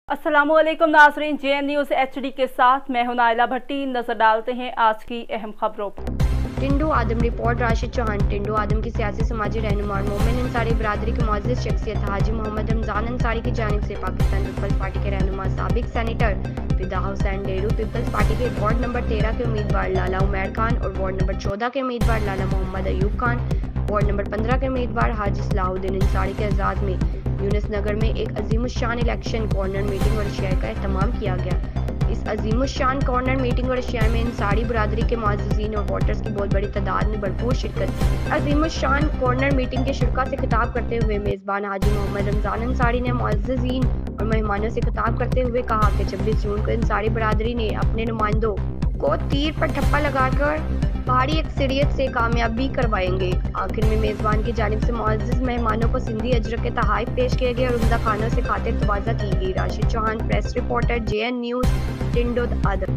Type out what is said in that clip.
अस्सलाम वालेकुम नाज़रीन, JN न्यूज़ HD के साथ मैं हूं नाइला भट्टी। नजर डालते हैं आज की अहम खबरों पर। टिंडो आदम रिपोर्ट। राशिद चौहान टिंडो आदम की सियासी समाजी रहनुमा और मोमिन अंसारी बरादरी की मुअज़्ज़िज़ शख्सियत हाजी मोहम्मद रमज़ान अंसारी की जानिब से पाकिस्तान पीपल्स पार्टी के रहनुमा साबिक सेनेटर फिदा हुसैन डेरू, पीपल्स पार्टी के वार्ड नंबर 13 के उम्मीदवार लाला उमैर खान और वार्ड नंबर 14 के उम्मीदवार लाला मोहम्मद अयूब खान, वार्ड नंबर 15 के उम्मीदवार हाजी सलाहुद्दीन अंसारी के आज़ाद में यूनुस नगर में एक अज़ीमुश्शान इलेक्शन कॉर्नर मीटिंग और अशिया का एहतमाम किया गया। इस अज़ीमुश्शान कॉर्नर मीटिंग और अशिया में अंसारी बरादरी के मुअज़्ज़िज़ीन और वोटर्स की बहुत बड़ी तादाद में भरपूर शिरकत थी। अज़ीमुश्शान कॉर्नर मीटिंग के शुरा से खिताब करते हुए मेज़बान हाजी मोहम्मद रमज़ान अंसारी ने मुअज़्ज़िज़ीन और मेहमानों से खिताब करते हुए कहा कि 26 जून को अंसारी बरादरी ने अपने नुमाइंदों को तीर पर ठप्पा लगाकर भारी अक्सरियत से कामयाबी करवाएंगे। आखिर में मेज़बान की जानिब से मुअज़्ज़िज़ मेहमानों को सिंधी अजरक के तोहफ़े पेश किए गए और उम्दा खानों से खातिर तवाज़ा की गई। Rashid Chauhan, press reporter, JN news, Tando आदम।